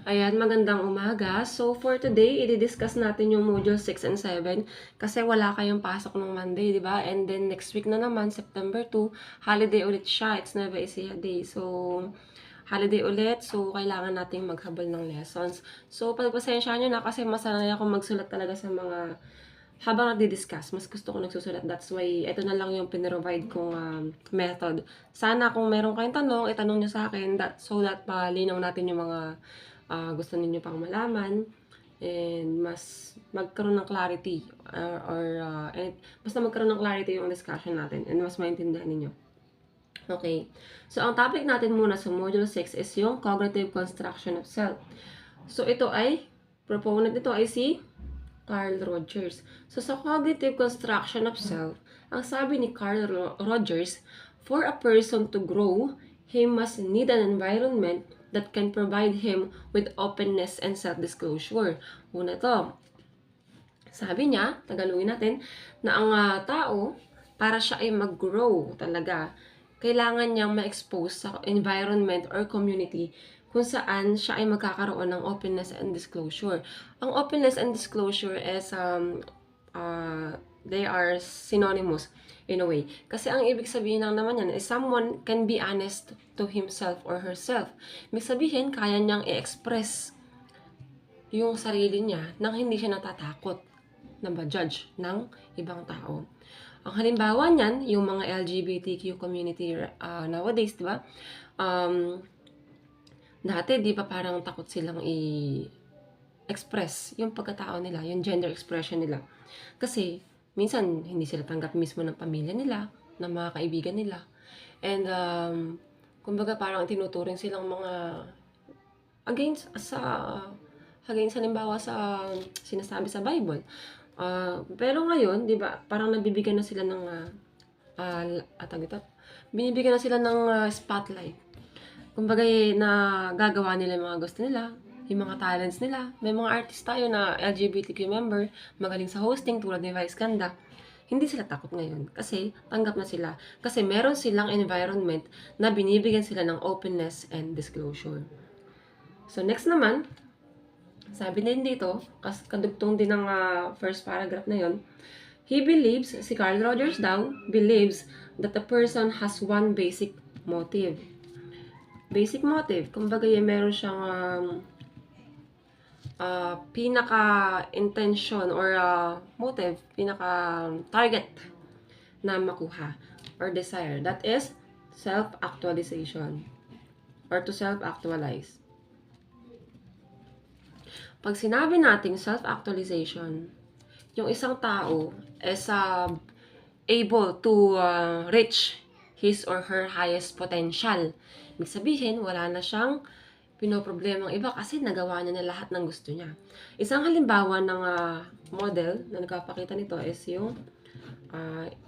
Ayan, magandang umaga. So, for today, i-discuss natin yung module 6 and 7 kasi wala kayong pasok ng Monday, di ba? And then, next week na naman, September 2, holiday ulit siya. It's never easy day. So, holiday ulit. So, kailangan nating maghabol ng lessons. So, pagpasensya nyo na kasi masanay ako magsulat talaga sa mga habang nagdi-discuss, mas gusto ko nagsusulat. That's why, ito na lang yung pinrovide kong method. Sana kung meron kayong tanong, itanong nyo sa akin so that palinaw natin yung mga gusto ninyo pang malaman and mas magkaroon ng clarity and basta magkaroon ng clarity yung discussion natin and mas maintindihan ninyo. Okay. So, ang topic natin muna sa Module 6 is yung cognitive construction of self. So, proponent nito ay si Carl Rogers. So, sa cognitive construction of self, ang sabi ni Carl Rogers, for a person to grow, he must need an environment that can provide him with openness and self-disclosure. Una to, sabi niya, tagalogin natin, na ang tao, para siya ay mag-grow talaga, kailangan niyang ma-expose sa environment or community kung saan siya ay magkakaroon ng openness and disclosure. Ang openness and disclosure is, they are synonymous in a way. Kasi ang ibig sabihin lang naman yan is someone can be honest to himself or herself. Ibig sabihin, kaya niyang i-express yung sarili niya nang hindi siya natatakot na ma-judge ng ibang tao. Ang halimbawa niyan, yung mga LGBTQ community nowadays, di ba? Dati, di ba parang takot silang i-express yung pagkatao nila, yung gender expression nila. Kasi, minsan, hindi sila tanggap mismo ng pamilya nila, ng mga kaibigan nila. And, kumbaga parang tinuturing silang mga against halimbawa sa sinasabi sa Bible. Pero ngayon, di ba, parang nabibigyan na sila ng binibigyan na sila ng spotlight. Kumbaga, na gagawa nila yung mga gusto nila, yung mga talents nila. May mga artist tayo na LGBTQ member, magaling sa hosting tulad ni Vice Ganda. Hindi sila takot ngayon kasi tanggap na sila. Kasi meron silang environment na binibigyan sila ng openness and disclosure. So next naman, sabi din dito, kadugtong din ng first paragraph na yon, si Carl Rogers daw, believes that a person has one basic motive. Basic motive, kumbaga meron siyang pinaka-intention or motive, pinaka-target na makuha or desire. That is self-actualization or to self-actualize. Pag sinabi nating self-actualization, yung isang tao is able to reach his or her highest potential. Ibig sabihin, wala na siyang pinoproblemang iba kasi nagawa niya na lahat ng gusto niya. Isang halimbawa ng model na nagpapakita nito is yung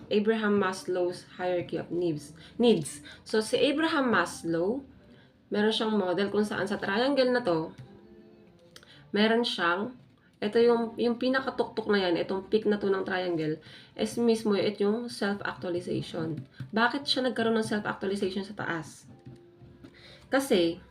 Abraham Maslow's hierarchy of needs. So, si Abraham Maslow, meron siyang model kung saan sa triangle na to, meron siyang, ito yung pinakatuktok na yan, itong peak na to ng triangle, is mismo ito yung self-actualization. Bakit siya nagkaroon ng self-actualization sa taas? Kasi,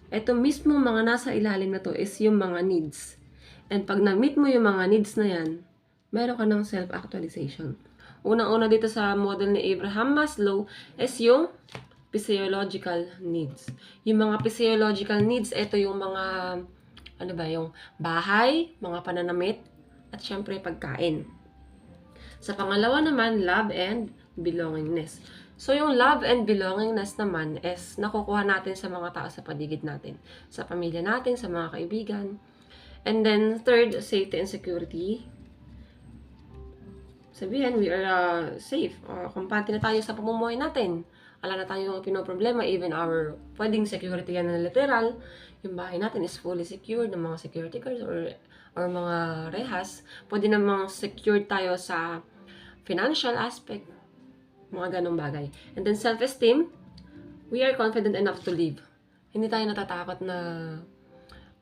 ito mismo mga nasa ilalim na to is yung mga needs. And pag na-meet mo yung mga needs na yan, meron ka ng self-actualization. Unang-una dito sa model ni Abraham Maslow is yung physiological needs. Yung mga physiological needs, ito yung mga, yung bahay, mga pananamit, at syempre pagkain. Sa pangalawa naman, love and belongingness. So, yung love and belongingness naman is nakukuha natin sa mga tao sa paligid natin. Sa pamilya natin, sa mga kaibigan. And then, third, safety and security. Sabihin, we are safe. Kumpante na tayo sa pamumuhay natin. Wala na tayong pinoproblema. Even our pwedeng security yan na literal. Yung bahay natin is fully secured ng mga security guards or mga rehas. Pwede namang secured tayo sa financial aspect. Mga ganong bagay. And then self-esteem, we are confident enough to live. Hindi tayo natatakot na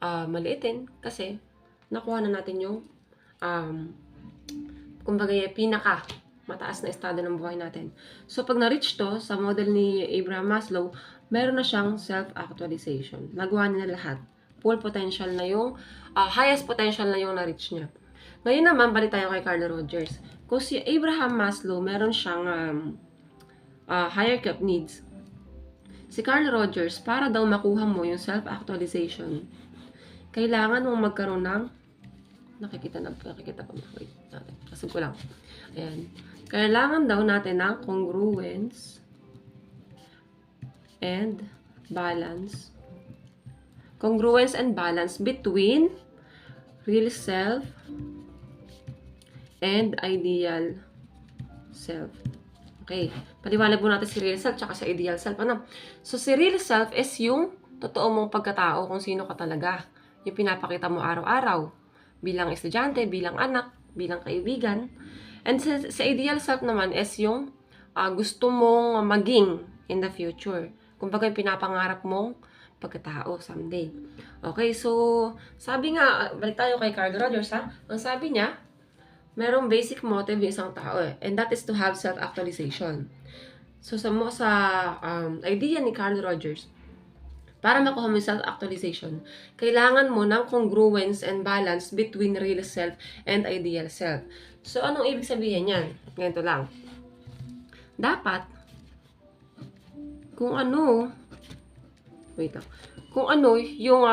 maliitin kasi nakuha na natin yung kumbaga pinaka mataas na estado ng buhay natin. So pag na-reach to sa model ni Abraham Maslow, meron na siyang self-actualization. Nagawa niya na lahat. full potential na yung, highest potential na yung na-reach niya. Ngayon naman, balik tayo kay Carl Rogers. Kung si Abraham Maslow, meron siyang hierarchy of needs. Si Carl Rogers, para daw makuha mo yung self-actualization, kailangan mong magkaroon ng, nakikita pa mo. Wait, natin. Kasag ko lang. Ayan. Kailangan daw natin ng congruence and balance. Congruence and balance between real self and ideal self. Okay. Paliwanag mo natin si real self tsaka sa ideal self. Ano? So, si real self is yung totoo mong pagkatao kung sino ka talaga. Yung pinapakita mo araw-araw. Bilang estudyante, bilang anak, bilang kaibigan. And sa ideal self naman is yung gusto mong maging in the future. Kumbaga yung pinapangarap mong pagkatao someday. Okay, so sabi nga, balik tayo kay Carl Rogers ha. Ang sabi niya, merong basic motive yung isang tao and that is to have self-actualization. So sa idea ni Carl Rogers, para makuha mo yung self-actualization, kailangan mo ng congruence and balance between real self and ideal self. So anong ibig sabihin yan? Ganito lang. Dapat, kung ano yung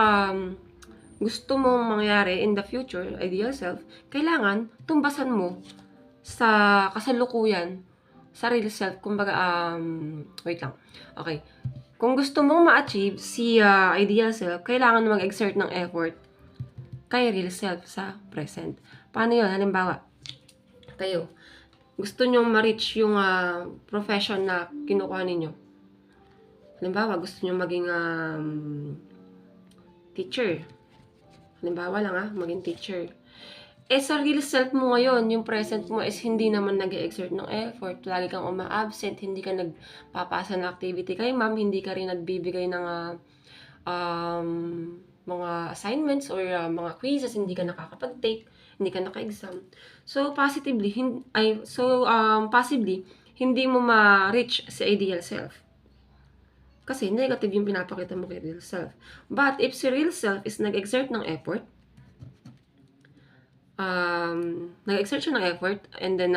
gusto mong mangyari in the future, ideal self, kailangan tumbasan mo sa kasalukuyan, sa real self. Kumbaga, wait lang. Okay. Kung gusto mong ma-achieve si ideal self, kailangan mag-exert ng effort kay real self sa present. Paano yun? Halimbawa, kayo, gusto nyong ma-reach yung profession na kinukuha ninyo. Halimbawa, gusto nyo maging teacher. Halimbawa lang maging teacher. Sa real self mo ngayon, yung present mo is hindi naman nag-exert ng effort. Lagi kang uma-absent, hindi ka nagpapasa ng activity kay ma'am, hindi ka rin nagbibigay ng mga assignments or mga quizzes, hindi ka nakakapag-take, hindi ka naka-exam. So, possibly, hindi mo ma-reach sa ideal self. Kasi negative yung pinapakita mo kay real self. But if si real self is nag-exert ng effort, nag-exert siya ng effort, and then,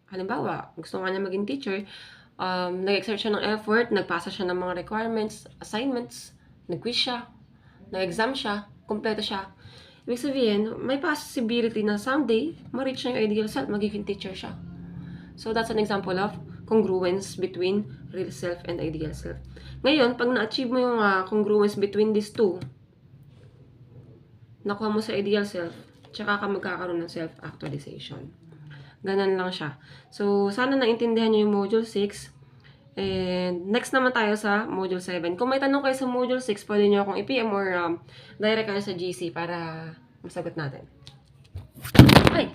halimbawa, gusto nga niya maging teacher, nag-exert siya ng effort, nagpasa siya ng mga requirements, assignments, nag-quiz siya, nag-exam siya, kompleto siya. Ibig sabihin, may possibility na someday, ma-reach niya yung ideal self, magiging teacher siya. So, that's an example of congruence between real self and ideal self. Ngayon, pag na-achieve mo yung congruence between these two, nakuha mo sa ideal self, tsaka ka magkakaroon ng self-actualization. Ganun lang siya. So, sana naintindihan nyo yung Module 6. And next naman tayo sa Module 7. Kung may tanong kayo sa Module 6, pwede nyo akong i-PM or direct kayo sa GC para masagot natin. Ay!